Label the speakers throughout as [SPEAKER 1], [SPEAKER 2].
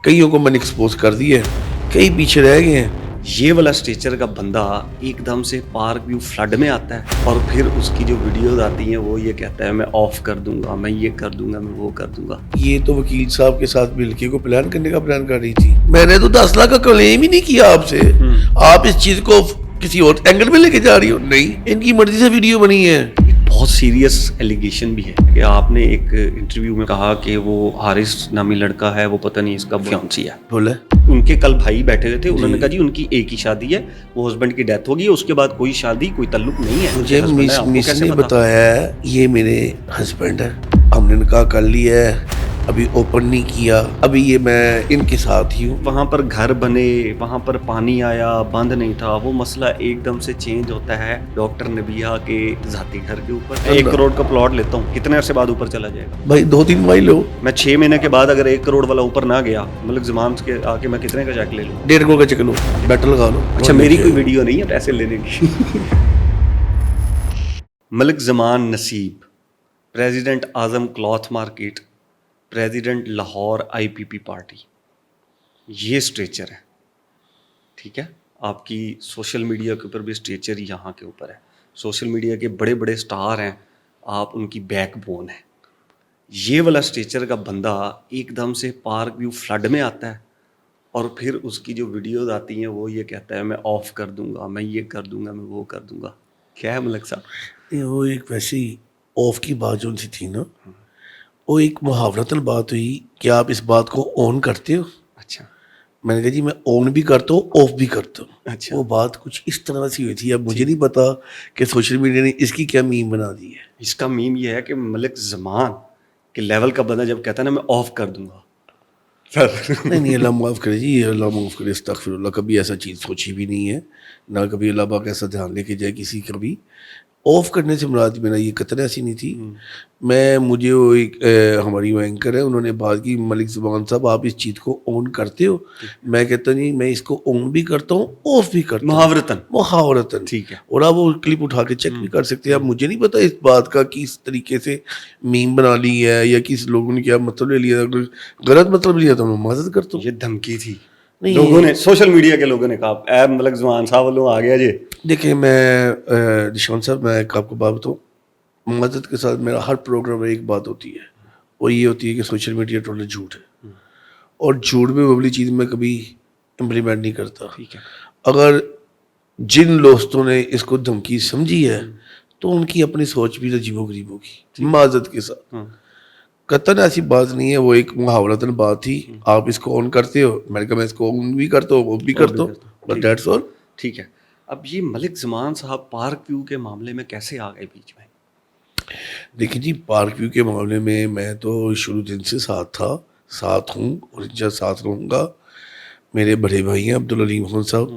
[SPEAKER 1] کئیوں کو میں نے ایکسپوز کر دی ہے, کئی پیچھے رہ گئے ہیں.
[SPEAKER 2] یہ والا اسٹیچر کا بندہ ایک دم سے پارک ویو فلڈ میں آتا ہے اور پھر اس کی جو ویڈیوز آتی ہیں وہ یہ کہتا ہے میں آف کر دوں گا, میں یہ کر دوں گا, میں وہ کر دوں گا.
[SPEAKER 1] یہ تو وکیل صاحب کے ساتھ مل کے کو پلان کرنے کا پلان کر رہی تھی. میں نے تو 10 لاکھ کا کلیم ہی نہیں کیا آپ سے. آپ اس چیز کو کسی اور اینگل میں لے کے جا رہی ہو. نہیں, ان کی مرضی سے ویڈیو بنی ہے.
[SPEAKER 2] بہت سیریس ایلیگیشن بھی ہے کہ آپ نے ایک انٹرویو میں کہا کہ وہ حارث نامی لڑکا ہے, وہ پتہ نہیں اس کا فیانسی ہے.
[SPEAKER 1] بولا
[SPEAKER 2] ان کے کل بھائی بیٹھے ہوئے تھے, انہوں نے کہا جی ان کی ایک ہی شادی ہے, وہ ہسبینڈ کی ڈیتھ ہوگی, اس کے بعد کوئی شادی کوئی تعلق نہیں ہے.
[SPEAKER 1] مجھے مس نے بتایا ہے یہ میرے ہسبینڈ ہے, ہم نے نکاح کر لیا ہے, ابھی اوپن نہیں کیا, ابھی یہ میں ان کے ساتھ ہی ہوں.
[SPEAKER 2] وہاں پر گھر بنے, وہاں پر پانی آیا, بند نہیں تھا, وہ مسئلہ ایک دم سے چینج ہوتا ہے ڈاکٹر نبیہ کے ذاتی گھر کے اوپر. 1 کروڑ کا پلاٹ لیتا ہوں, کتنے عرصے بعد اوپر چلا جائے گا
[SPEAKER 1] بھائی؟ 2-3 مائی لو.
[SPEAKER 2] میں 6 مہینے کے بعد اگر 1 کروڑ والا اوپر نہ گیا, ملک زمان کے آ کے میں کتنے کا چیک لے لوں؟
[SPEAKER 1] 1.5 کروڑ کا چیک لو, بیٹر لگا لو.
[SPEAKER 2] اچھا, میری کوئی ویڈیو نہیں ہے پیسے لینے کی. Malik Zaman Naseeb, president Azam cloth market, president Lahore IPP party, یہ اسٹریچر ہے. ٹھیک ہے, آپ کی سوشل میڈیا کے اوپر بھی اسٹریچر یہاں کے اوپر ہے. سوشل میڈیا کے بڑے بڑے سٹار ہیں, آپ ان کی بیک بون ہیں. یہ والا اسٹریچر کا بندہ ایک دم سے پارک ویو فلڈ میں آتا ہے اور پھر اس کی جو ویڈیوز آتی ہیں وہ یہ کہتا ہے میں آف کر دوں گا, میں یہ کر دوں گا, میں وہ کر دوں گا. کیا ہے ملک صاحب؟
[SPEAKER 1] وہ ایک ویسی آف کی بات جو سی تھی نا, وہ ایک محاورتاً بات ہوئی کہ آپ اس بات کو آن کرتے ہو.
[SPEAKER 2] اچھا,
[SPEAKER 1] میں نے کہا جی میں آن بھی کرتا ہوں, آف بھی کرتا ہوں.
[SPEAKER 2] اچھا,
[SPEAKER 1] وہ بات کچھ اس طرح سے ہوئی تھی. اب مجھے نہیں پتا کہ سوشل میڈیا نے اس کی کیا میم بنا دی ہے.
[SPEAKER 2] اس کا میم یہ ہے کہ ملک زمان کے لیول کا بندہ جب کہتا ہے نا میں آف کر دوں گا.
[SPEAKER 1] نہیں, اللہ معاف کرے جی, اللہ معاف کرے, استغفر اللہ. کبھی ایسا چیز سوچی بھی نہیں ہے, نہ کبھی اللہ پاک ایسا دھیان لے کے جائے کسی کا بھی. آف کرنے سے مراد میرا یہ قطر ایسی نہیں تھی. مجھے وہ ایک ہماری وہ اینکر ہے, انہوں نے بات کی ملک زمان صاحب آپ اس چیز کو آن کرتے ہو. میں کہتا نہیں, میں اس کو آن بھی کرتا ہوں, آف بھی کرتا ہوں, محاورتاً.
[SPEAKER 2] ٹھیک ہے,
[SPEAKER 1] اور آپ وہ کلپ اٹھا کے چیک بھی کر سکتے ہیں. اب مجھے نہیں پتا اس بات کا کس طریقے سے میم بنا لی ہے یا کس لوگوں نے کیا مطلب لے لیا, غلط مطلب لیا تو میں معذرت کرتا ہوں.
[SPEAKER 2] یہ دھمکی تھی لوگوں نے, سوشل میڈیا کے لوگوں نے کہا اے ملک زمان صاحب والوں آ گیا جی.
[SPEAKER 1] دیکھیں میں نشان صاحب, میں ایک آپ کو بات بتاؤں, مدد کے ساتھ میرا ہر پروگرام میں ایک بات ہوتی ہے, وہ یہ ہوتی ہے کہ سوشل میڈیا ٹوٹل جھوٹ ہے, اور جھوٹ میں وہ والی چیز میں کبھی امپلیمنٹ نہیں کرتا.
[SPEAKER 2] ٹھیک ہے,
[SPEAKER 1] اگر جن دوستوں نے اس کو دھمکی سمجھی ہے تو ان کی اپنی سوچ بھی عجیب و غریب ہوگی, معذرت کے ساتھ. قطعاً ایسی بات نہیں ہے, وہ ایک محاورتاً بات تھی. آپ اس کو آن کرتے ہو, میں نے کہا میں اس کو آن بھی کرتا ہوں, وہ بھی کرتا ہوں, بٹ دیٹس آل.
[SPEAKER 2] ٹھیک ہے. اب یہ ملک زمان صاحب پارک ویو کے معاملے میں کیسے آ گئے بیچ میں؟
[SPEAKER 1] دیکھیں جی, پارک ویو کے معاملے میں تو شروع دن سے ساتھ تھا, ساتھ ہوں اور ان ساتھ رہوں گا. میرے بڑے بھائی ہیں عبدالعلیم خان صاحب,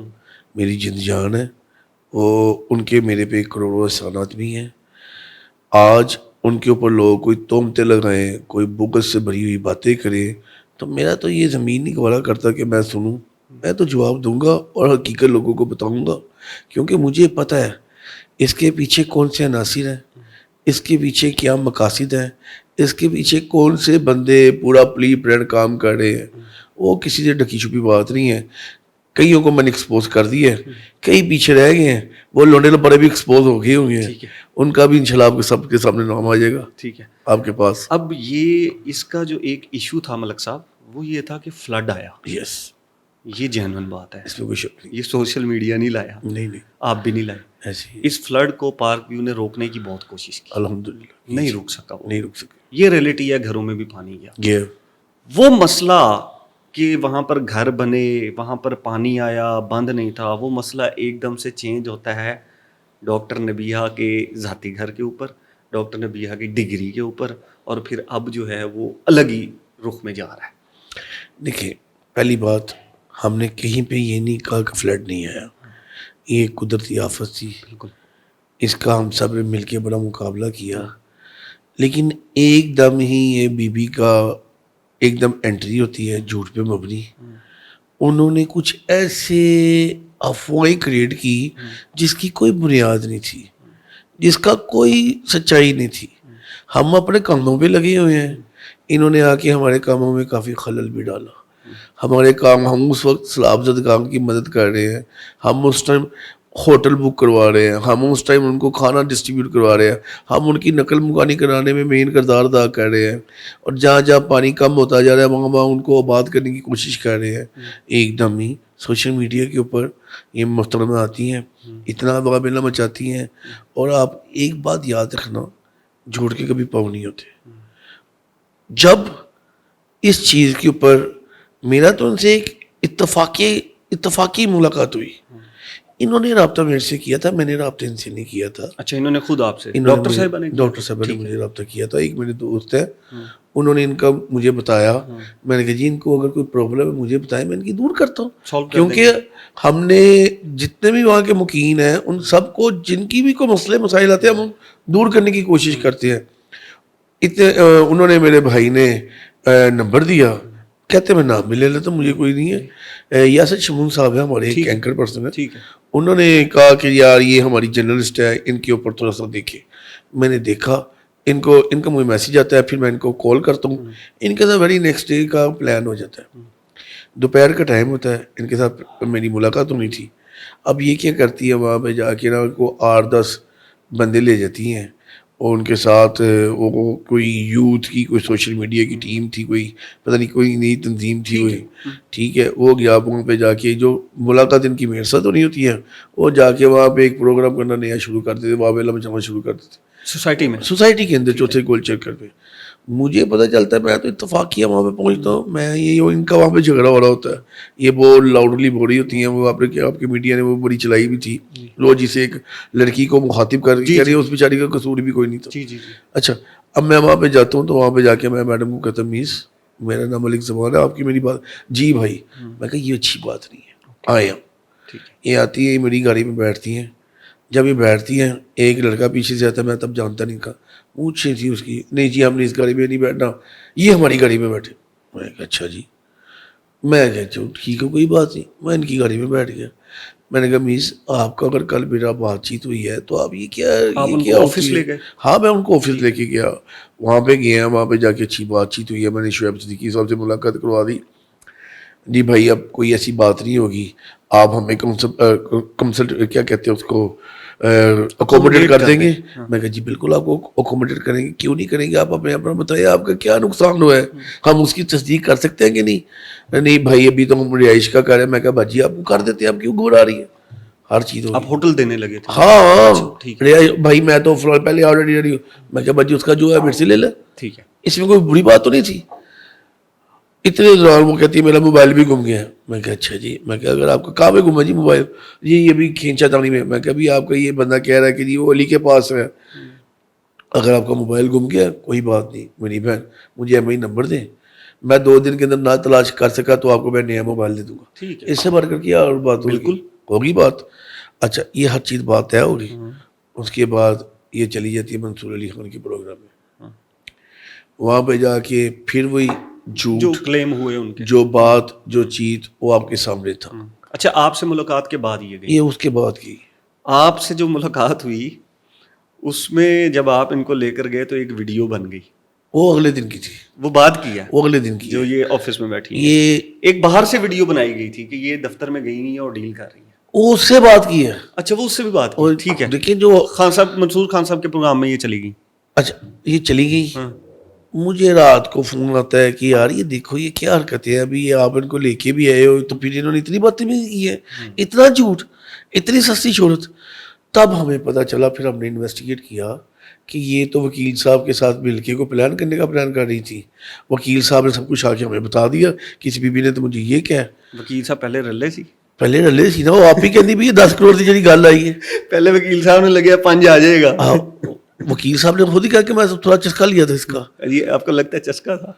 [SPEAKER 1] میری جند جان ہے, وہ ان کے میرے پہ کروڑوں احسانات بھی ہیں. آج ان کے اوپر لوگ کوئی تہمتیں لگائیں, کوئی بغض سے بھری ہوئی باتیں کریں, تو میرا تو یہ زمین نہیں گوارا کرتا کہ میں سنوں. میں تو جواب دوں گا اور حقیقت لوگوں کو بتاؤں گا, کیونکہ مجھے پتہ ہے اس کے پیچھے کون سے عناصر ہیں, اس کے پیچھے کیا مقاصد ہیں, اس کے پیچھے کون سے بندے پورا پلی پلان کام کر رہے ہیں. وہ کسی سے ڈھکی چھپی بات نہیں ہے. کئیوں کو میں نے ایکسپوز کر دی ہے, کئی پیچھے رہ گئے ہیں, وہ لونڈے لپڑے بھی ایکسپوز ہو گئے ہوں گے, ان کا بھی انشاءاللہ آپ کے سب کے سامنے نام آ جائے گا.
[SPEAKER 2] ٹھیک ہے,
[SPEAKER 1] آپ کے پاس.
[SPEAKER 2] اب یہ اس کا جو ایک ایشو تھا ملک صاحب, وہ یہ تھا کہ فلڈ آیا.
[SPEAKER 1] یس,
[SPEAKER 2] یہ جینوئن بات ہے,
[SPEAKER 1] اس میں کوئی شک نہیں.
[SPEAKER 2] یہ سوشل میڈیا نہیں لایا,
[SPEAKER 1] نہیں,
[SPEAKER 2] آپ بھی نہیں لائے.
[SPEAKER 1] ایسی
[SPEAKER 2] اس فلڈ کو پارک ویو نے روکنے کی بہت کوشش کی,
[SPEAKER 1] الحمدللہ
[SPEAKER 2] نہیں روک سکا وہ.
[SPEAKER 1] نہیں رک سکے.
[SPEAKER 2] یہ ریئلٹی ہے, گھروں میں بھی پانی گیا.
[SPEAKER 1] یہ
[SPEAKER 2] وہ مسئلہ کہ وہاں پر گھر بنے, وہاں پر پانی آیا, بند نہیں تھا, وہ مسئلہ ایک دم سے چینج ہوتا ہے ڈاکٹر نبیہ کے ذاتی گھر کے اوپر, ڈاکٹر نبیہ کی ڈگری کے اوپر, اور پھر اب جو ہے وہ الگ ہی رخ میں جا رہا ہے.
[SPEAKER 1] دیکھیں, پہلی بات, ہم نے کہیں پہ یہ نہیں کہا کہ فلڈ نہیں آیا, یہ قدرتی آفت تھی.
[SPEAKER 2] بالکل,
[SPEAKER 1] اس کا ہم سب نے مل کے بڑا مقابلہ کیا, لیکن ایک دم ہی یہ بی بی کا ایک دم انٹری ہوتی ہے جھوٹ پہ مبنی. انہوں نے کچھ ایسے افواہیں کریٹ کی جس کی کوئی بنیاد نہیں تھی, جس کا کوئی سچائی نہیں تھی. ہم اپنے کاموں پہ لگے ہوئے ہیں, انہوں نے آ کے ہمارے کاموں میں کافی خلل بھی ڈالا. ہمارے کام ہم اس وقت سلاب زد کام کی مدد کر رہے ہیں, ہم اس ٹائم ہوٹل بک کروا رہے ہیں, ہم اس ٹائم ان کو کھانا ڈسٹریبیوٹ کروا رہے ہیں, ہم ان کی نقل مکانی کرانے میں مین کردار ادا کر رہے ہیں, اور جہاں جہاں پانی کم ہوتا جا رہا ہے وہاں وہاں ان کو آباد کرنے کی کوشش کر رہے ہیں. ایک دم ہی سوشل میڈیا کے اوپر یہ محترمہ آتی ہیں, اتنا بغابلہ مچاتی ہیں, اور آپ ایک بات یاد رکھنا, جھوٹ کے کبھی پاؤں نہیں ہوتے. جب اس چیز کے اوپر میرا تو ان سے ایک اتفاقی ملاقات ہوئی, انہوں نے رابطہ میرے سے کیا تھا, میں نے رابطہ ان سے نہیں کیا تھا.
[SPEAKER 2] اچھا, انہوں نے خود آپ سے ڈاکٹر صاحبہ
[SPEAKER 1] نے مجھے رابطہ کیا تھا. ایک میرے دوست ہیں, انہوں نے ان کا مجھے بتایا, میں نے کہا جی ان کو اگر کوئی پرابلم ہے مجھے بتائیں, میں ان کی دور کرتا ہوں, کیونکہ ہم نے جتنے بھی وہاں کے مکین ہیں ان سب کو جن کی بھی کوئی مسئلے مسائل آتے ہیں ہم دور کرنے کی کوشش کرتے ہیں. اتنے انہوں نے میرے بھائی نے نمبر دیا, کہتے میں نام بھی لے لیتا ہوں, مجھے کوئی نہیں ہے. یاسر شمون صاحب ہیں ہمارے ایک اینکر پرسن ہے, انہوں نے کہا کہ یار یہ ہماری جرنلسٹ ہے, ان کے اوپر تھوڑا سا دیکھے. میں نے دیکھا ان کا مجھے میسیج آتا ہے, پھر میں ان کو کال کرتا ہوں, ان کے ساتھ ویری نیکسٹ ڈے کا پلان ہو جاتا ہے. دوپہر کا ٹائم ہوتا ہے, ان کے ساتھ میری ملاقات ہونی تھی. اب یہ کیا کرتی ہے, وہاں پہ جا کے نا ان کو 8-10 بندے لے جاتی ہیں, اور ان کے ساتھ وہ کوئی یوتھ کی کوئی سوشل میڈیا کی ٹیم تھی, کوئی پتہ نہیں کوئی نئی تنظیم تھی وہی, ٹھیک ہے. وہ گیا وہاں پہ جا کے جو ملاقات ان کی میرے ساتھ تو نہیں ہوتی ہے, وہ جا کے وہاں پہ ایک پروگرام کرنا نیا شروع کر دیتے, واویلا مچانا شروع کر دیتے سوسائٹی کے اندر, چوتھے گول چکر پہ. مجھے پتہ چلتا ہے, میں تو اتفاقیہ وہاں پہ پہنچتا ہوں, میں یہ ان کا وہاں پہ جھگڑا ہو رہا ہوتا ہے, یہ بہت لاؤڈلی بول رہی ہوتی ہیں. وہ آپ کی میڈیا نے وہ بڑی چلائی بھی تھی, لو جسے ایک لڑکی کو مخاطب کر رہی ہے, اس بیچاری کا قصور بھی کوئی نہیں تھا. اچھا, اب میں وہاں پہ جاتا ہوں تو وہاں پہ جا کے میں میڈم کو کہتا ہوں, میس میرا نام ملک زمان ہے, آپ کی میری بات, جی بھائی. میں کہا یہ اچھی بات نہیں ہے, آئے ہم. یہ آتی ہے, یہ میری گاڑی میں بیٹھتی ہیں. جب یہ بیٹھتی ہیں, ایک لڑکا پیچھے سے آتا ہے, میں تب جانتا نہیں تھا, پوچھے تھی اس کی, نہیں جی ہم نے اس گاڑی میں نہیں بیٹھنا, یہ ہماری گاڑی میں بیٹھے. میں کہا اچھا جی. میں کہتا ہوں ٹھیک ہے کوئی بات نہیں, میں ان کی گاڑی میں بیٹھ گیا. میں نے کہا میس آپ کا اگر کل میرا بات چیت ہوئی ہے تو آپ یہ کیا
[SPEAKER 2] آفس لے گئے؟
[SPEAKER 1] ہاں میں ان کو آفس لے کے گیا, وہاں پہ گیا, وہاں پہ جا کے اچھی بات چیت ہوئی ہے. میں نے شعیب صدیقی صاحب سے ملاقات کروا دی. جی بھائی اب کوئی ایسی بات نہیں ہوگی, آپ ہمیں کنسلٹ کیا کہتے ہیں اس کو, اکوموڈیٹ کر دیں گے. میں کہا جی بالکل آپ کو اکوموڈیٹ کریں گے, کیوں نہیں کریں گے, آپ اپنا بتائیں آپ کا کیا نقصان ہوا ہے, ہم اس کی تصدیق کر سکتے ہیں کہ نہیں. نہیں بھائی ابھی تو ہم رہائش کا کر رہے ہیں. میں کہا بھاجی آپ کو کر دیتے ہیں, آپ کیوں گھبرا رہی ہیں, ہر چیز
[SPEAKER 2] آپ ہوٹل دینے لگے تھے؟
[SPEAKER 1] ہاں بھائی میں تو پہلے آلریڈی ریڈی ہوں. میں کہا بھاجی اس کا جو ہے میرے سے لے لے,
[SPEAKER 2] ٹھیک ہے,
[SPEAKER 1] اس میں کوئی بری بات تو نہیں تھی. اتنے دوران وہ کہتی ہے میرا موبائل بھی گم گیا. میں کہا اچھا جی. میں کہا اگر آپ کا کہاں پہ گما جی موبائل, جی یہ بھی کھینچا تانی میں. میں کہا بھی آپ کا یہ بندہ کہہ رہا ہے کہ جی وہ علی کے پاس ہے, اگر آپ کا موبائل گم گیا کوئی بات نہیں, میری بہن مجھے ایم آئی نمبر دیں, میں 2 دن کے اندر نہ تلاش کر سکا تو آپ کو میں نیا موبائل دے دوں گا. اس سے بڑھ کر کیا اور بات بالکل ہوگی بات. اچھا یہ ہر چیز بات طے ہوگی. اس کے بعد یہ چلی جاتی ہے منصور علی خان کے پروگرام میں, وہاں پہ جا کے پھر وہی
[SPEAKER 2] جو
[SPEAKER 1] جھوٹ
[SPEAKER 2] کلیم ہوئے ان کے,
[SPEAKER 1] جو بات جو چیز وہ آپ کے سامنے تھا.
[SPEAKER 2] اچھا آپ سے ملاقات کے بعد
[SPEAKER 1] یہ اس کے بعد کی
[SPEAKER 2] آپ سے جو ملاقات ہوئی اس میں جب آپ ان کو لے کر گئے تو ایک ویڈیو بن گئی,
[SPEAKER 1] وہ اگلے دن کی تھی,
[SPEAKER 2] وہ بات کی ہے
[SPEAKER 1] وہ اگلے دن کی
[SPEAKER 2] جو یہ آفس میں بیٹھی ہیں.
[SPEAKER 1] یہ
[SPEAKER 2] ایک باہر سے ویڈیو بنائی گئی تھی کہ یہ دفتر میں گئی نہیں اور ڈیل کر رہی ہیں,
[SPEAKER 1] وہ اس سے بات کی ہے.
[SPEAKER 2] اچھا وہ اس سے بھی بات کی, ٹھیک ہے.
[SPEAKER 1] دیکھیں جو
[SPEAKER 2] خان صاحب منصور خان صاحب کے پروگرام میں یہ چلی گئی.
[SPEAKER 1] اچھا یہ چلی گئی. مجھے رات کو فون آتا ہے کہ یار یہ دیکھو یہ کیا حرکتیں ہیں, ابھی یہ آپ ان کو لے کے بھی آئے ہو تو پھر انہوں نے اتنی باتیں بھی کی ہے, اتنا جھوٹ, اتنی سستی شہرت. تب ہمیں پتہ چلا, پھر ہم نے انویسٹیگیٹ کیا کہ یہ تو وکیل صاحب کے ساتھ مل کے کو پلان کرنے کا پلان کر رہی تھی. وکیل صاحب نے سب کچھ آ کے ہمیں بتا دیا, کسی بی بی نے تو مجھے یہ کہا.
[SPEAKER 2] وکیل صاحب پہلے رلے سی,
[SPEAKER 1] پہلے رلے سی نا, وہ آپ ہی کہتی بھی 10 کروڑ کی جڑی گل آئی ہے,
[SPEAKER 2] پہلے وکیل صاحب نے لگیا 5 آ جائے گا.
[SPEAKER 1] وکیل صاحب نے خود ہی کہا کہ میں تھوڑا چسکا لیا تھا اس کا.
[SPEAKER 2] یہ آپ کو لگتا ہے چسکا تھا؟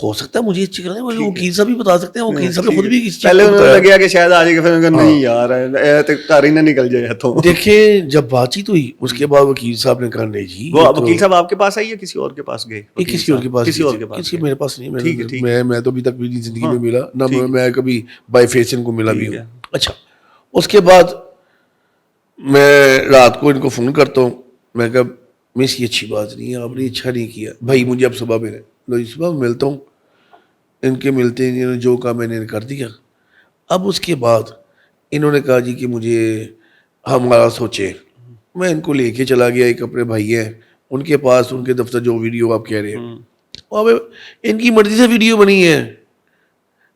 [SPEAKER 1] ہو سکتا ہے, مجھے اچھی کریں, وکیل صاحب بھی بتا سکتے ہیں. وکیل صاحب نے خود بھی
[SPEAKER 2] پہلے انہوں نے لگیا کہ شاید آ جائے گا, پھر نہیں یار کار ہی نہ نکل جائے ہاتھوں.
[SPEAKER 1] دیکھیں جب بات چیت ہوئی اس کے بعد وکیل صاحب نے کہا نہیں جی,
[SPEAKER 2] وہ وکیل صاحب آپ کے پاس آئی ہے کسی اور کے پاس گئے؟
[SPEAKER 1] کسی اور کے پاس,
[SPEAKER 2] کسی اور کے پاس,
[SPEAKER 1] کسی میرے پاس نہیں. میں تو ابھی تک میری زندگی میں ملا نہ, میں کبھی بائی فیس ان کو ملا بھی ہوں. اچھا اس کے بعد میں رات کو ان کو فون کرتا ہوں. میں کہا مس یہ اچھی بات نہیں ہے, آپ نے اچھا نہیں کیا. بھائی مجھے اب صبح ملے, صبح ملتا ہوں. ان کے ملتے انہوں نے جو کہا میں نے کر دیا. اب اس کے بعد انہوں نے کہا جی کہ مجھے ہمارا سوچے. میں ان کو لے کے چلا گیا, ایک اپنے بھائی ہیں ان کے پاس, ان کے دفتر جو ویڈیو آپ کہہ رہے ہیں وہاں پہ ان کی مرضی سے ویڈیو بنی ہے,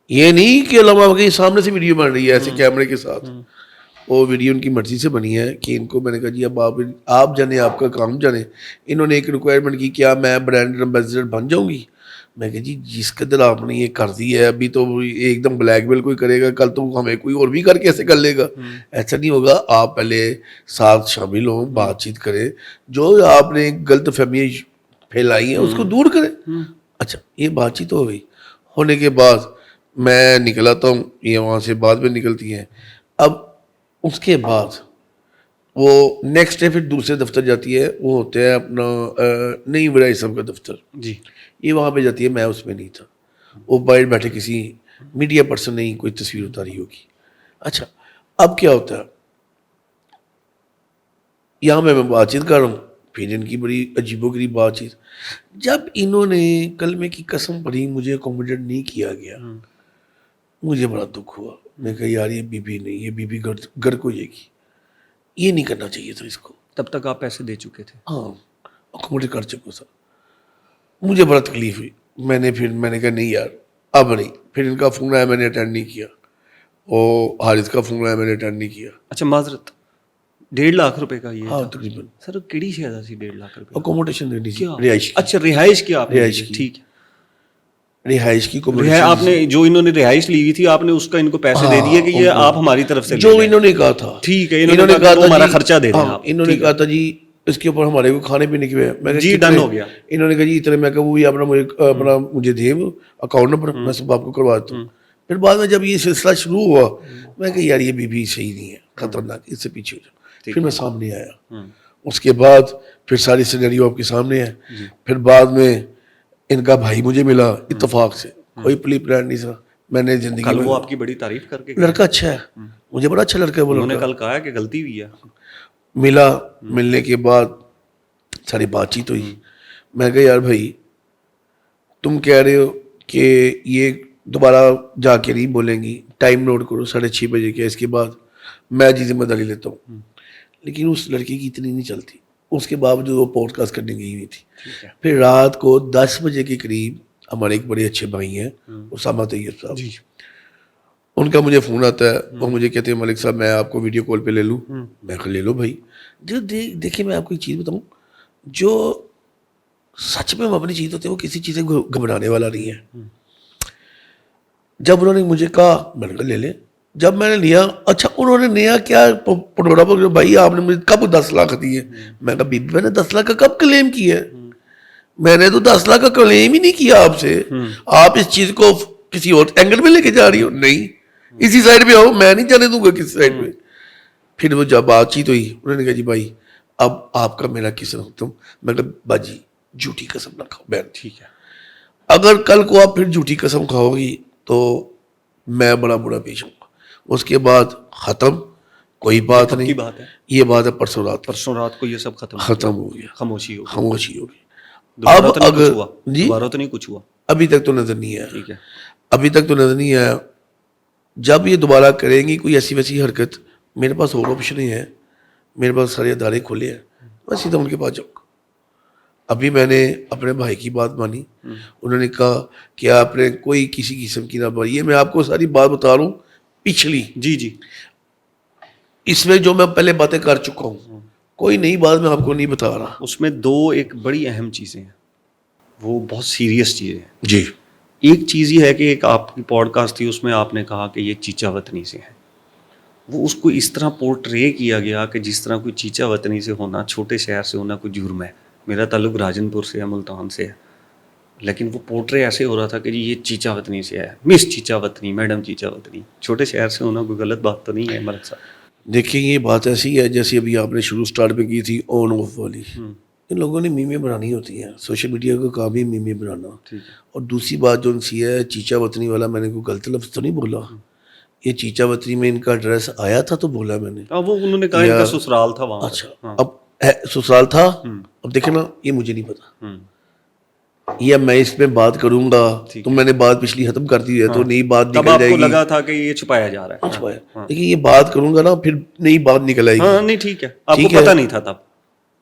[SPEAKER 1] یہ نہیں کہ علامہ کے سامنے سے ویڈیو بن رہی ہے ایسے کیمرے کے ساتھ. وہ ویڈیو ان کی مرضی سے بنی ہے کہ ان کو میں نے کہا جی اب آپ جانے, آپ کا کام جانے. انہوں نے ایک ریکوائرمنٹ کی کیا میں برانڈ ایمبیسڈر بن جاؤں گی. میں کہا جی جس قدر آپ نے یہ کر دی ہے ابھی تو ایک دم بلیک میل کوئی کرے گا, کل تو ہمیں کوئی اور بھی کر کیسے کر لے گا. ایسا نہیں ہوگا, آپ پہلے ساتھ شامل ہوں, بات چیت کریں, جو آپ نے غلط فہمیاں پھیلائی ہیں اس کو دور کریں. اچھا یہ بات چیت ہو گئی. ہونے کے بعد میں نکلاتا ہوں, یہ وہاں سے بعد میں نکلتی ہیں. اب اس کے بعد وہ نیکسٹ ڈے پھر دوسرے دفتر جاتی ہے, وہ ہوتا ہے اپنا نئی ورائی صاحب کا دفتر
[SPEAKER 2] جی,
[SPEAKER 1] یہ وہاں پہ جاتی ہے. میں اس میں نہیں تھا, وہ باہر بیٹھے کسی میڈیا پرسن نے کوئی تصویر اتاری ہوگی. اچھا اب کیا ہوتا ہے, یہاں میں بات چیت کر رہا ہوں, پھر ان کی بڑی عجیب و غریب بات چیت. جب انہوں نے کلمے کی قسم پڑھی مجھے اکوموڈیٹ نہیں کیا گیا, مجھے بڑا دکھ ہوا. میں کہا یار یہ بی بی نہیں, یہ بی بی گھر کو جائے گی, یہ نہیں کرنا چاہیے تھا اس کو.
[SPEAKER 2] تب تک آپ پیسے دے چکے تھے؟
[SPEAKER 1] ہاں اکوموڈیٹ کر چکا سر. مجھے بڑا تکلیف ہوئی. میں نے کہا نہیں یار اب نہیں. پھر ان کا فون آیا, میں نے اٹینڈ نہیں کیا. وہ حارث کا فون آیا, میں نے اٹینڈ نہیں کیا.
[SPEAKER 2] اچھا معذرت, 1.5 لاکھ روپے کا یہ
[SPEAKER 1] ہاں
[SPEAKER 2] تھا
[SPEAKER 1] تقریباً.
[SPEAKER 2] سر کیڑی شہزہ سی 1.5 لاکھ روپے
[SPEAKER 1] اکوموڈیشن دینی تھی,
[SPEAKER 2] کیا؟
[SPEAKER 1] رہائش کی.
[SPEAKER 2] اچھا رہائش کی آپ نے,
[SPEAKER 1] رہائش کی.
[SPEAKER 2] ٹھیک ہے.
[SPEAKER 1] رہائش کی
[SPEAKER 2] آپ نے جو انہوں نے رہائش لی ہوئی تھی آپ نے اس کا ان کو پیسے دے دیے کہ یہ آپ ہماری طرف سے
[SPEAKER 1] جو انہوں نے کہا تھا.
[SPEAKER 2] ٹھیک ہے, انہوں نے کہا تھا ہمارا خرچہ دے دیں آپ.
[SPEAKER 1] انہوں نے کہا تھا جی اس کے اوپر ہمارے کو کھانے پینے کی. میں
[SPEAKER 2] جی ڈن ہو گیا.
[SPEAKER 1] انہوں نے کہا جی اتنے. میں کہا وہ اپنا مجھے دے اکاؤنٹ نمبر, میں سب آپ کو کروا دیتا ہوں. پھر بعد میں جب یہ سلسلہ شروع ہوا میں کہا یار یہ بھی صحیح نہیں ہے, خطرناک, اس سے پیچھے ہو جاؤ. پھر میں سامنے آیا. اس کے بعد پھر ساری سینیریو آپ کے سامنے ہے. پھر بعد میں ان کا بھائی مجھے ملا اتفاق سے, کوئی پلی پلان نہیں تھا. میں نے زندگی
[SPEAKER 2] کل وہ آپ کی بڑی تعریف کر کے
[SPEAKER 1] لڑکا اچھا ہے, مجھے بڑا اچھا لڑکا ہے وہ.
[SPEAKER 2] انہوں نے کل کہا ہے کہ غلطی ہوئی ہے.
[SPEAKER 1] ملا, ملنے کے بعد ساری بات چیت ہوئی. میں کہا یار بھائی تم کہہ رہے ہو کہ یہ دوبارہ جا کے نہیں بولیں گی, ٹائم نوٹ کرو 6:30 بجے کے, اس کے بعد میں جی ذمہ داری لیتا ہوں. لیکن اس لڑکی کی اتنی نہیں چلتی. اس کے باوجود وہ پوڈ کاسٹ کرنے گئی ہوئی تھی. پھر رات کو 10 بجے کے قریب ہمارے ایک بڑے اچھے بھائی ہیں اسامہ طیب صاحب, ان کا مجھے فون آتا ہے. وہ مجھے کہتے ہیں ملک صاحب میں آپ کو ویڈیو کال پہ لے لوں. میں کہا لے لو بھائی. جو دیکھیں میں آپ کو ایک چیز بتاؤں, جو سچ میں اپنی چیز ہوتی ہے وہ کسی چیز سے گھبرانے والا نہیں ہے. جب انہوں نے مجھے کہا میں نے کہا لے لیں. جب میں نے لیا, اچھا انہوں نے نیا کیا پٹورا پر, بھائی آپ نے مجھے کب 10 لاکھ دیے. میں کہا بی بی میں نے 10 لاکھ کا کب کلیم کیا ہے, میں نے تو 10 لاکھ کا کلیم ہی نہیں کیا آپ سے. آپ اس چیز کو کسی اور اینگل میں لے کے جا رہی ہو. نہیں اسی سائڈ پہ آؤ, میں نہیں جانے دوں گا کسی سائڈ پہ. پھر وہ جب بات چیت ہوئی انہوں نے کہا جی بھائی اب آپ کا میرا کس طرح تم. میں کہا باجی جھوٹی قسم نہ کھاؤ بہن,
[SPEAKER 2] ٹھیک ہے,
[SPEAKER 1] اگر کل کو آپ پھر جھوٹی قسم کھاؤ گی تو میں بڑا برا پیش ہوں گا. اس کے بعد ختم, کوئی بات نہیں.
[SPEAKER 2] بات ہے
[SPEAKER 1] یہ بات ہے پرسوں رات
[SPEAKER 2] کو یہ سب ختم
[SPEAKER 1] ہو گیا,
[SPEAKER 2] خاموشی ہو گئی.
[SPEAKER 1] خاموشی ہو گئی.
[SPEAKER 2] اب اگر جی دوبارہ تو نہیں کچھ ہوا,
[SPEAKER 1] ابھی تک تو نظر نہیں آیا.
[SPEAKER 2] ٹھیک ہے,
[SPEAKER 1] ابھی تک تو نظر نہیں آیا. جب یہ دوبارہ کریں گی کوئی ایسی ویسی حرکت, میرے پاس اور آپشن ہیں, میرے پاس سارے ادارے کھلے ہیں, میں سیدھا ان کے پاس جاؤں گا. ابھی میں نے اپنے بھائی کی بات مانی. انہوں نے کہا کہ آپ نے کوئی کسی قسم کی نہ بات, یہ میں آپ کو ساری بات بتا رہا ہوں پچھلی.
[SPEAKER 2] جی
[SPEAKER 1] اس میں جو میں پہلے باتیں کر چکا ہوں, کوئی نئی بات میں آپ کو نہیں بتا رہا.
[SPEAKER 2] اس میں 2 ایک بڑی اہم چیزیں ہیں, وہ بہت سیریس چیزیں ہیں.
[SPEAKER 1] جی
[SPEAKER 2] ایک چیز یہ ہے کہ ایک آپ کی پوڈ کاسٹ تھی, اس میں آپ نے کہا کہ یہ چیچا وطنی سے ہیں. وہ اس کو اس طرح پورٹرے کیا گیا کہ جس طرح کوئی چیچا وطنی سے ہونا, چھوٹے شہر سے ہونا کوئی جرم ہے. میرا تعلق راجن پور سے ہے, ملتان سے ہے, لیکن وہ پورٹرے ایسے ہو رہا تھا کہ جی یہ چیچا وطنی سے ہے, مس چیچا وطنی, میڈم چیچا وطنی. چھوٹے شہر سے ہونا کوئی غلط بات تو نہیں ہے ملک صاحب.
[SPEAKER 1] دیکھیں یہ بات ایسی ہے جیسے ابھی آپ نے شروع سٹارٹ پہ کی تھی آن آف والی. ان لوگوں نے میمیں بنانی ہوتی ہیں, سوشل میڈیا کا کام ہی میمیں بنانا. اور دوسری بات جو ان سی ہے چیچا وطنی والا, میں نے کوئی غلط لفظ تو نہیں بولا. یہ چیچا وطنی میں ان کا ایڈریس آیا تھا تو بولا میں نے.
[SPEAKER 2] وہ انہوں نے کہا ان کا سسرال تھا وہاں.
[SPEAKER 1] اچھا اب سسرال تھا, اب دیکھیں نا یہ مجھے نہیں پتا. یا میں اس میں بات کروں گا تو میں نے بات پچھلی ختم کر دی ہے تو نئی بات
[SPEAKER 2] تب
[SPEAKER 1] نکل
[SPEAKER 2] آپ
[SPEAKER 1] جائے
[SPEAKER 2] کو
[SPEAKER 1] گی.
[SPEAKER 2] لگا تھا کہ یہ چھپایا جا رہا ہے.
[SPEAKER 1] لیکن یہ بات کروں گا نا پھر نئی بات نکل آئے گی.
[SPEAKER 2] ہاں نہیں ٹھیک ہے, آپ کو پتہ نہیں تھا تب,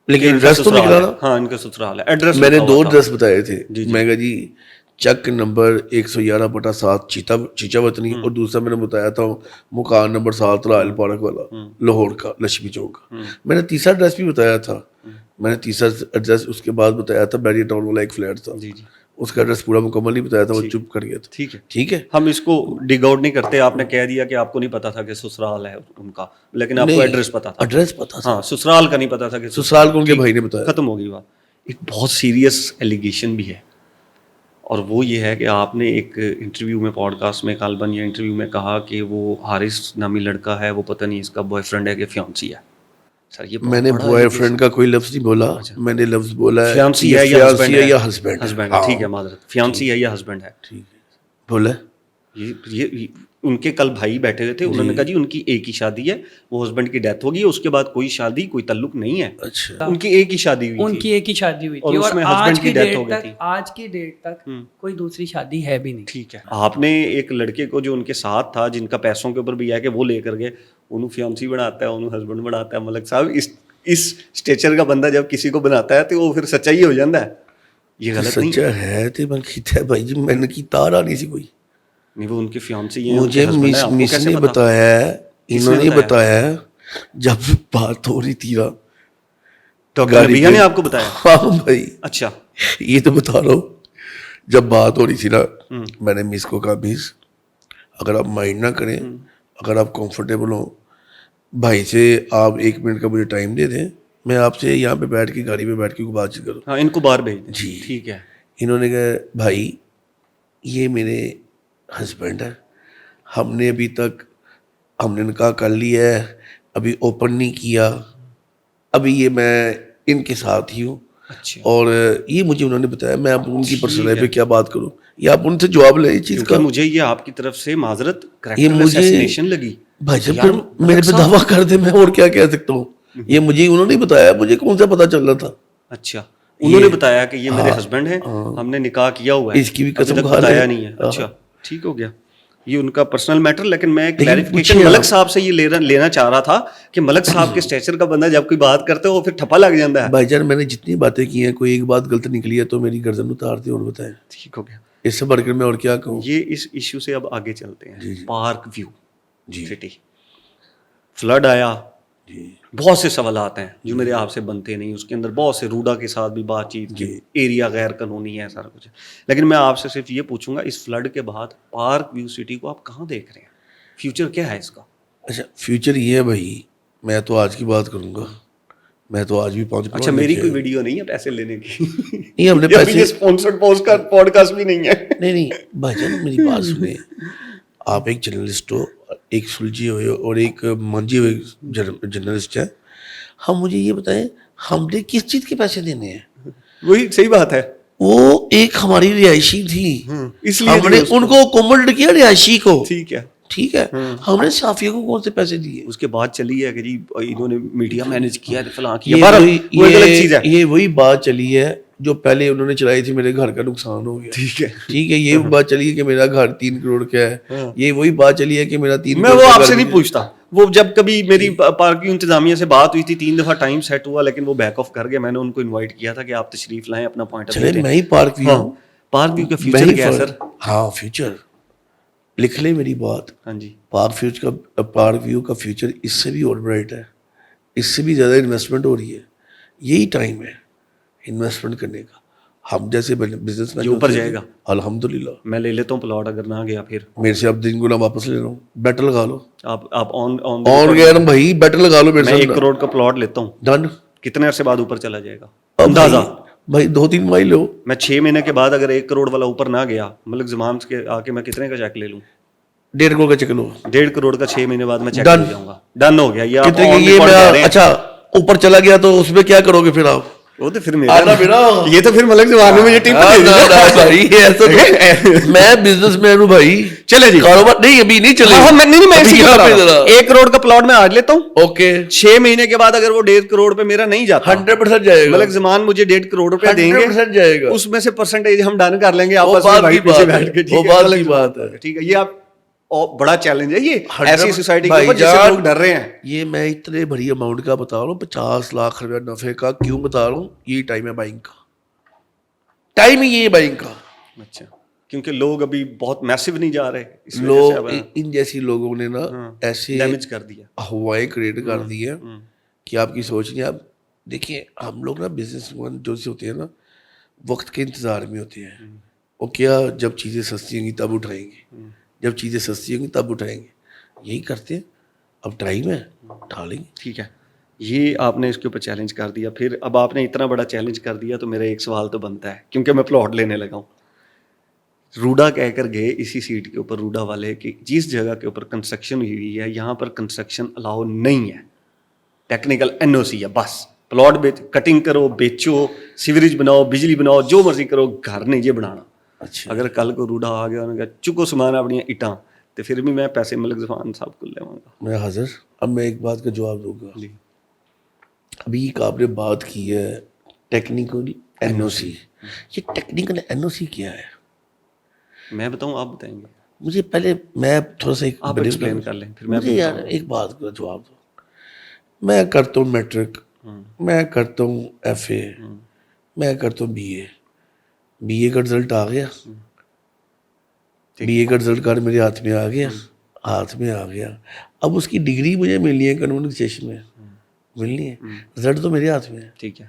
[SPEAKER 1] لیکن ایڈریس تو نکلا نا.
[SPEAKER 2] ہاں ان کا سسرال ہے. ایڈریس
[SPEAKER 1] میں نے 2 ایڈریس بتائے تھے. میں کہا جی چک نمبر 111/7 چیچا وطنی, اور دوسرا میں نے بتایا تھا مکان نمبر 7 رائل پارک والا لاہور کا لکشمی چوک کا. میں نے تیسرا ایڈریس بھی بتایا تھا. میں نے تیسرا ایڈریس اس کے بعد بتایا تھا بیریئر ٹاؤن والا ایک فلیٹ تھا, اس کا ایڈریس پورا مکمل نہیں بتایا تھا, وہ چپ کر گیا تھا. ٹھیک ہے,
[SPEAKER 2] ہم اس کو ڈگ آؤٹ نہیں کرتے. آپ نے کہہ دیا کہ آپ کو نہیں پتا تھا کہ سسرال ہے ان کا, لیکن آپ کو ایڈریس پتا تھا.
[SPEAKER 1] ایڈریس پتا تھا,
[SPEAKER 2] ہاں سسرال کا نہیں پتا تھا کہ
[SPEAKER 1] سسرال کو ان کے بھائی نے بتایا.
[SPEAKER 2] ختم ہو گئی بات. ایک بہت سیریس ایلیگیشن بھی ہے, اور وہ یہ ہے کہ آپ نے ایک انٹرویو میں پوڈ کاسٹ میں غالباً یا انٹرویو میں کہا کہ وہ حارث نامی لڑکا ہے, وہ پتہ نہیں اس کا بوائے فرینڈ ہے کہ فیانسی ہے. سر یہ
[SPEAKER 1] میں نے بوائے فرینڈ کا کوئی لفظ نہیں بولا, میں نے لفظ بولا ہے
[SPEAKER 2] فیانسی ہے یا
[SPEAKER 1] ہسبینڈ.
[SPEAKER 2] ہسبینڈ ہے, ٹھیک ہے معذرت, فیانسی ہے یا ہسبینڈ ہے.
[SPEAKER 1] ٹھیک ہے بولا.
[SPEAKER 2] یہ ان کے کل بھائی بیٹھے ہوئے تھے, انہوں نے کہا جی ان کی ایک ہی شادی ہے, وہ ہسبینڈ کی ڈیتھ ہوگی, اس کے بعد کوئی شادی کوئی تعلق نہیں ہے.
[SPEAKER 1] اچھا,
[SPEAKER 2] ان کی ایک ہی شادی ہوئی تھی,
[SPEAKER 3] ان کی ایک ہی شادی ہوئی تھی,
[SPEAKER 2] اور اس میں ہسبینڈ کی ڈیتھ ہو گئی تھی.
[SPEAKER 3] آج کی ڈیٹ تک کوئی دوسری شادی ہے بھی نہیں.
[SPEAKER 2] ٹھیک ہے, آپ نے ایک لڑکے کو جو ان کے ساتھ تھا, جن کا پیسوں کے اوپر بھی ہے کہ وہ لے کر گئے, انہوں فیانسی بناتا ہے, انہوں ہسبینڈ بناتا ہے. ملک صاحب اس اسٹیچر کا بندہ جب کسی کو بناتا ہے تو وہ پھر سچائی ہو جاتا ہے. یہ غلط نہیں
[SPEAKER 1] سچا ہے تو میں کہتا ہے بھائی جی میں نے کی تار آنی سی کوئی
[SPEAKER 2] نہیں, وہ ان کی فیانسی ہیں.
[SPEAKER 1] مجھے مس نے بتایا, انہوں نے بتایا جب بات ہو رہی تھی نا.
[SPEAKER 2] ڈاکٹر ربیہ نے آپ کو بتایا؟
[SPEAKER 1] ہاں بھائی. اچھا یہ تو بتا رہا ہوں, جب بات ہو رہی تھی نا میں نے مس کو کہا مس اگر آپ مائنڈ نہ کریں, اگر آپ کمفرٹیبل ہوں, بھائی سے آپ 1 منٹ کا مجھے ٹائم دے دیں, میں آپ سے یہاں پہ بیٹھ کے گاڑی میں بیٹھ کے بات چیت کروں.
[SPEAKER 2] ہاں ان کو باہر بھیج دیں.
[SPEAKER 1] جی
[SPEAKER 2] ٹھیک ہے.
[SPEAKER 1] انہوں نے کہا بھائی یہ میرے ہسبینڈ ہے, ہم نے ابھی تک ہم نے نکاح کر لیا ہے, ابھی اوپن نہیں کیا, ابھی یہ میں ان کے ساتھ ہی ہوں.
[SPEAKER 2] اچھا,
[SPEAKER 1] اور یہ مجھے انہوں نے بتایا, میں اب ان کی پرسنل لائف پہ کیا بات کروں, یا آپ ان سے جواب لیں اس چیز کا.
[SPEAKER 2] مجھے یہ آپ کی طرف سے معذرت
[SPEAKER 1] یہ مجھے
[SPEAKER 2] اسیسینیشن لگی.
[SPEAKER 1] بھائی جب پھر میرے پہ دعویٰ کر دے, میں اور کیا کہہ سکتا ہوں. یہ مجھے انہوں نے بتایا, مجھے کون سا پتا چل رہا تھا.
[SPEAKER 2] اچھا, انہوں نے بتایا کہ یہ میرے ہسبینڈ ہیں, ہم نے نکاح کیا ہوا ہے,
[SPEAKER 1] اس کی بھی قسم
[SPEAKER 2] بتایا نہیں ہے. اچھا ٹھیک ہو گیا, یہ ان کا پرسنل میٹر. لیکن میں کلیریفیکیشن ملک صاحب سے یہ لینا چاہ رہا تھا کہ ملک صاحب کے اسٹیچر کا بندہ جب کوئی بات کرتے ہو پھر ٹھپا لگ جاتا ہے.
[SPEAKER 1] بھائی جان میں نے جتنی باتیں کی ہیں, کوئی ایک بات غلط نکلی ہے تو میری گردن اتار دیں اور بتائیں.
[SPEAKER 2] ٹھیک ہو گیا,
[SPEAKER 1] اس سے بڑھ کر میں اور کیا کہوں.
[SPEAKER 2] یہ اس ایشو سے اب آگے چلتے ہیں. پارک ویو سٹی فلڈ آیا, بہت سے سوالات ہیں جو میرے آپ سے بنتے نہیں. اس کے اندر بہت سے روڈا کے ساتھ بھی بات چیت کی, ایریا غیر قانونی ہے, سارا کچھ. لیکن میں آپ سے صرف یہ پوچھوں گا, اس فلڈ کے بعد پارک ویو سٹی کو آپ کہاں دیکھ رہے ہیں, فیوچر کیا ہے اس کا؟
[SPEAKER 1] اچھا فیوچر یہ ہے بھائی, میں تو آج کی بات کروں گا, میں تو آج بھی 5.
[SPEAKER 2] اچھا میری کوئی ویڈیو نہیں ہے پیسے لینے کی,
[SPEAKER 1] نہیں ہم نے پیسے
[SPEAKER 2] اسپانسرڈ پوڈ کاسٹ بھی نہیں ہے.
[SPEAKER 1] نہیں بھائی جان میری بات سنیں, آپ ایک جرنلسٹ ہو, ایک سلجھے ہوئے اور ایک منجے ہوئے جرنلسٹ ہیں. ہم مجھے یہ بتائیں ہم نے کس چیز کے پیسے دینے ہیں؟
[SPEAKER 2] وہی صحیح بات ہے,
[SPEAKER 1] وہ ایک ہماری رہائشی تھی,
[SPEAKER 2] اس لیے
[SPEAKER 1] ہم نے ان کو کوملڈ کیا رہائشی کو.
[SPEAKER 2] ٹھیک ہے,
[SPEAKER 1] ہم نے صحافیوں کو کون سے پیسے دیے؟
[SPEAKER 2] اس کے بعد چلی ہے کہ جی انہوں نے میڈیا مینیج کیا, فلاں کیا.
[SPEAKER 1] یہ وہی بات چلی ہے جو پہلے انہوں نے چلائی تھی, میرے گھر کا نقصان ہو گیا. ٹھیک ہے, یہ بات چلی ہے کہ میرا گھر 3 کروڑ کا ہے. یہ وہی بات چلی ہے کہ میرا 3
[SPEAKER 2] میں وہ آپ سے نہیں پوچھتا. وہ جب کبھی میری پارک کی انتظامیہ سے بات ہوئی تھی 3 دفعہ ٹائم سیٹ ہوا, لیکن وہ بیک آف کر گئے. میں نے ان کو انوائٹ کیا تھا کہ آپ تشریف لائیں, اپنا پوائنٹ آف ویو.
[SPEAKER 1] میں ہی پارک ویو,
[SPEAKER 2] پارک ویو کا فیوچر کیا ہے سر؟
[SPEAKER 1] ہاں فیوچر لکھ لیں میری بات.
[SPEAKER 2] ہاں جی,
[SPEAKER 1] پارک ویو کا فیوچر اس سے بھی اور برائٹ ہے, اس سے بھی زیادہ انویسٹمنٹ ہو رہی ہے. یہی ٹائم ہے انویسٹمنٹ کرنے کا. ہم جیسے بزنس مین
[SPEAKER 2] اوپر جائے گا
[SPEAKER 1] الحمدللہ.
[SPEAKER 2] میں لے لیتا ہوں پلاٹ, اگر نہ گیا پھر
[SPEAKER 1] میرے سے اب 3 گنا واپس لے رہا ہوں. بیٹر لگا لو,
[SPEAKER 2] آپ آن
[SPEAKER 1] گیا نا بھائی, بیٹر لگا لو.
[SPEAKER 2] میں 1 کروڑ کا پلاٹ لیتا ہوں,
[SPEAKER 1] ڈن.
[SPEAKER 2] کتنے عرصے بعد اوپر چلا جائے گا اندازہ
[SPEAKER 1] بھائی 2-3 مائل ہو.
[SPEAKER 2] میں 6 مہینے کے بعد اگر 1 کروڑ والا اوپر نہ گیا, ملک زمان کے آ کے میں کتنے کا چیک لے لوں؟
[SPEAKER 1] 1.5 کروڑ کا چیک لو.
[SPEAKER 2] 1.5 کروڑ کا 6 مہینے بعد میں چیک لے جاؤں گا. ڈن ہو گیا.
[SPEAKER 1] یہ اچھا اوپر چلا گیا تو اس میں کیا کرو گے پھر آپ؟
[SPEAKER 2] وہ تو پھر
[SPEAKER 1] آنا میرا
[SPEAKER 2] یہ تو پھر ملک زمان نے مجھے ٹپ دے دی
[SPEAKER 1] بھائی ایسا میں بزنس مین ہوں بھائی.
[SPEAKER 2] چلے جی
[SPEAKER 1] کاروبار نہیں ابھی نہیں چلے.
[SPEAKER 2] ہاں میں
[SPEAKER 1] ابھی یہاں پہ ذرا
[SPEAKER 2] 1 کروڑ کا پلاٹ میں آج لیتا ہوں,
[SPEAKER 1] اوکے
[SPEAKER 2] 6 مہینے کے بعد اگر وہ 1.5 کروڑ پہ میرا نہیں جاتا
[SPEAKER 1] 100% جائے گا.
[SPEAKER 2] ملک زمان مجھے 1.5 کروڑ روپے دیں گے,
[SPEAKER 1] 100% جائے گا.
[SPEAKER 2] اس میں سے پرسنٹیج ہم ڈن کر لیں گے
[SPEAKER 1] وہ
[SPEAKER 2] آپس میں
[SPEAKER 1] بات کی
[SPEAKER 2] پیچھے
[SPEAKER 1] بات
[SPEAKER 2] بیٹھ کے.
[SPEAKER 1] ہے, وہ بات کی بات ہے.
[SPEAKER 2] ٹھیک ہے, یہ آپ بڑا چیلنج ہے یہ ایسی سوسائٹی کے اوپر جس سے لوگ ڈر رہے ہیں.
[SPEAKER 1] یہ میں اتنے بڑی اماؤنٹ کا بتا رہا ہوں, 50 لاکھ روپے نفے کا. کیوں بتا رہا ہوں؟ یہ ٹائم ہے بائنگ کا, ٹائم ہی یہ ہے بائنگ کا.
[SPEAKER 2] اچھا, کیونکہ لوگ ابھی بہت میسو نہیں جا رہے, اس
[SPEAKER 1] لوگ ان جیسی لوگوں نے نا ایسے
[SPEAKER 2] ڈیمیج کر دیا,
[SPEAKER 1] ہوائیں کریٹ کر دی ہیں کہ آپ کی سوچ نہیں. آپ دیکھیں ہم لوگ نا بزنس مین جو سے ہوتے ہیں نا وقت کے انتظار میں ہوتے ہیں. وہ کیا جب چیزیں سستی ہوں گی تب اٹھائیں گے, جب چیزیں سستی ہوں گی تب اٹھائیں گے, یہی کرتے ہیں. اب ٹائم ہے اٹھا لیں گے.
[SPEAKER 2] ٹھیک ہے, یہ آپ نے اس کے اوپر چیلنج کر دیا. پھر اب آپ نے اتنا بڑا چیلنج کر دیا تو میرا ایک سوال تو بنتا ہے, کیونکہ میں پلاٹ لینے لگا ہوں. روڈا کہہ کر گئے اسی سیٹ کے اوپر روڈا والے کہ جس جگہ کے اوپر کنسٹرکشن ہوئی ہے یہاں پر کنسٹرکشن الاؤ نہیں ہے, ٹیکنیکل NOC ہے بس. پلاٹ کٹنگ کرو, بیچو, سیوریج بناؤ, بجلی بناؤ, جو مرضی کرو, گھر نہیں یہ بنانا.
[SPEAKER 1] اچھا
[SPEAKER 2] اگر کل کو روڈا آ گیا انہوں نے کہا چکو سامان اپنی اٹاں, تو پھر بھی میں پیسے ملک زمان صاحب کو لے آؤں گا.
[SPEAKER 1] میں حاضر. اب میں ایک بات کا جواب دوں گا.
[SPEAKER 2] جی
[SPEAKER 1] ابھی ایک آپ نے بات کی ہے ٹیکنیکل NOC. یہ ٹیکنیکل NOC کیا ہے؟
[SPEAKER 2] میں بتاؤں آپ بتائیں گے؟
[SPEAKER 1] مجھے پہلے میں تھوڑا سا
[SPEAKER 2] آپ ایکسپلین کر لیں پھر میں
[SPEAKER 1] مجھے یار ایک بات کا جواب دو. میں کرتا ہوں میٹرک, میں کرتا ہوں FA, میں کرتا ہوں BA کا رزلٹ آ گیا, BA کا رزلٹ کارڈ میرے ہاتھ میں آ گیا. اب اس کی ڈگری مجھے ملنی ہے کمیونیکیشن میں, ملنی ہے. رزلٹ تو میرے ہاتھ میں ہے.
[SPEAKER 2] ٹھیک ہے,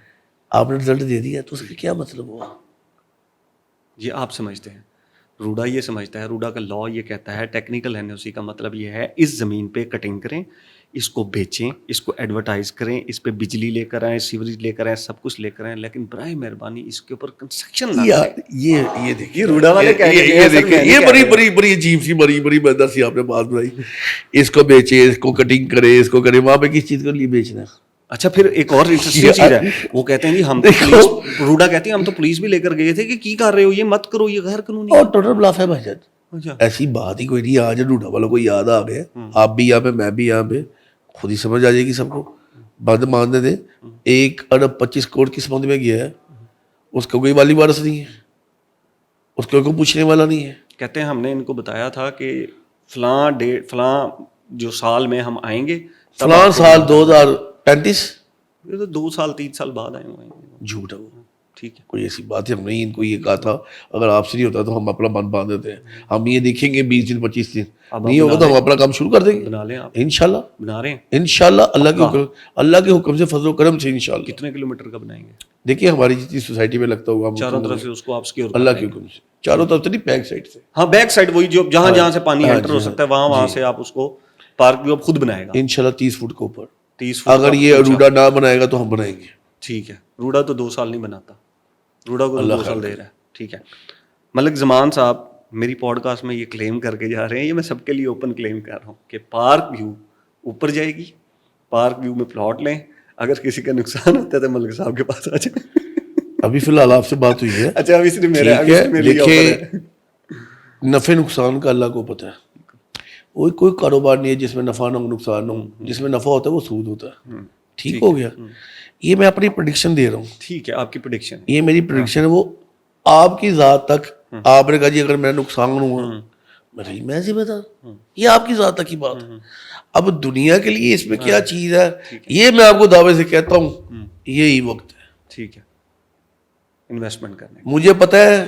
[SPEAKER 1] آپ نے رزلٹ دے دیا تو اس کا کیا مطلب ہوا؟
[SPEAKER 2] یہ آپ سمجھتے ہیں, روڈا یہ سمجھتا ہے, روڈا کا لا یہ کہتا ہے ٹیکنیکل NOC کا مطلب یہ ہے اس زمین پہ کٹنگ کریں, اس کو بیچیں, اس کو ایڈورٹائز کریں, اس پہ بجلی لے کر آئیں, سیوریج لے کر آئیں, سب کچھ لے کر آئیں, لیکن برائے مہربانی اس کے اوپر کنسٹرکشن نہ کریں.
[SPEAKER 1] یہ دیکھیے
[SPEAKER 2] روڈا والے
[SPEAKER 1] یہ بڑی عجیب سی بڑی مزیدار سی آپ نے بات بتائی. اس کو بیچے, اس کو کٹنگ کرے, اس کو کرے, وہاں پہ کس چیز کے لیے بیچنا ہے؟
[SPEAKER 2] اچھا پھر ایک اور انٹرسٹنگ چیز ہے, وہ کہتے ہیں جی ہم روڈا کہتے ہیں ہم تو پولیس بھی لے کر گئے تھے کہ کی کر رہے ہو, یہ مت کرو, یہ غیر قانونی ہے.
[SPEAKER 1] اور ٹوٹل بلاف ہے بھائی جان.
[SPEAKER 2] اچھا
[SPEAKER 1] ایسی بات ہی کوئی نہیں. آج ڈوڈا والوں کو یاد آ گیا, آپ بھی یہاں پہ, میں بھی یہاں پہ, خود ہی سمجھ آ جائے گی سب کو. بند ماننے دیں. 1.25 کروڑ کس بند میں گیا ہے, اس کا کوئی والی وارث نہیں ہے, اس کو کوئی پوچھنے والا نہیں ہے.
[SPEAKER 2] کہتے ہیں ہم نے ان کو بتایا تھا کہ فلاں ڈیٹ فلاں جو سال میں ہم آئیں گے,
[SPEAKER 1] فلاں سال 2035.
[SPEAKER 2] یہ تو 2 سال 3 سال بعد آئے ہوئے ہیں.
[SPEAKER 1] جھوٹ ہے وہ.
[SPEAKER 2] ٹھیک ہے,
[SPEAKER 1] کوئی ایسی بات ہے, ہم نے ان کو یہ کہا تھا اگر آپ سے نہیں ہوتا تو ہم اپنا من باندھ دیتے ہیں. ہم یہ دیکھیں گے 20 دن 25 دن نہیں ہوگا تو ہم اپنا کام شروع کر دیں گے
[SPEAKER 2] بنا لیں آپ,
[SPEAKER 1] انشاءاللہ.
[SPEAKER 2] بنا رہے ہیں
[SPEAKER 1] انشاءاللہ اللہ کے حکم سے, فضل و کرم سے انشاءاللہ.
[SPEAKER 2] کتنے کلومیٹر کا بنائیں گے؟
[SPEAKER 1] دیکھیے ہماری جتنی سوسائٹی میں لگتا ہوگا
[SPEAKER 2] چاروں طرف سے اس کو آپ سکیور
[SPEAKER 1] اللہ کے حکم سے, چاروں طرف سے نہیں, بیک سائڈ سے.
[SPEAKER 2] ہاں بیک سائڈ وہی جو جہاں سے پانی انٹر ہو سکتا ہے وہاں سے آپ اس کو پارک بھی خود بنائے گا
[SPEAKER 1] انشاءاللہ 30 فٹ کے اوپر.
[SPEAKER 2] 30 فٹ.
[SPEAKER 1] اگر یہ روڈا نہ بنائے گا تو ہم بنائیں گے.
[SPEAKER 2] ٹھیک ہے, روڈا تو 2 سال نہیں بناتا, روڈا کو 2 سال دے رہا ہے. ٹھیک ہے, ملک زمان صاحب میری پوڈ کاسٹ میں یہ کلیم کر کے جا رہے ہیں, یہ میں سب کے لیے اوپن کلیم کر رہا ہوں کہ پارک ویو اوپر جائے گی, پارک ویو میں پلاٹ لیں, اگر کسی کا نقصان ہوتا ہے تو ملک صاحب کے پاس آ جائیں.
[SPEAKER 1] ابھی فی الحال آپ سے بات ہوئی ہے.
[SPEAKER 2] اچھا ابھی صرف میرے
[SPEAKER 1] دیکھیں نفع نقصان کا اللہ کو پتہ ہے. کوئی کاروبار نہیں ہے جس میں نفع نہ ہو نقصان نہ ہو, جس میں نفع ہوتا ہے وہ سود ہوتا ہے. ٹھیک ہو گیا. یہ میں اپنی پریڈکشن دے رہا ہوں.
[SPEAKER 2] ٹھیک ہے, آپ کی پریڈکشن,
[SPEAKER 1] یہ میری پریڈکشن ہے, وہ آپ کی ذات تک. آپ نے کہا جی اگر میں نقصان ہوا میں ذمہ دار, یہ آپ کی ذات تک کی بات ہے. اب دنیا کے لیے اس میں کیا چیز ہے یہ میں آپ کو دعوے سے کہتا ہوں, یہی وقت ہے.
[SPEAKER 2] ٹھیک ہے, انویسٹمنٹ کرنے.
[SPEAKER 1] مجھے پتا ہے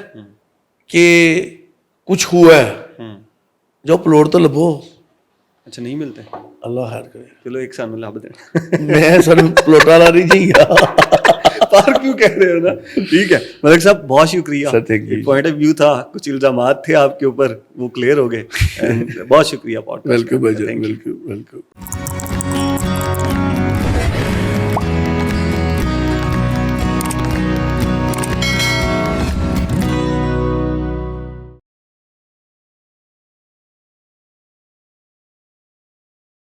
[SPEAKER 1] کہ کچھ ہوا ہے, جو پلوٹ تو لبو.
[SPEAKER 2] اچھا نہیں ملتے,
[SPEAKER 1] اللہ خیر کرے.
[SPEAKER 2] چلو ایک سال میں لب دیں.
[SPEAKER 1] میں سر پلوٹا لا نہیں چاہیے,
[SPEAKER 2] پارک کیوں کہہ رہے ہو نا. ٹھیک ہے ملک صاحب, بہت شکریہ. پوائنٹ آف ویو تھا, کچھ الزامات تھے آپ کے اوپر, وہ کلیئر ہو گئے. بہت شکریہ.
[SPEAKER 1] ویلکم.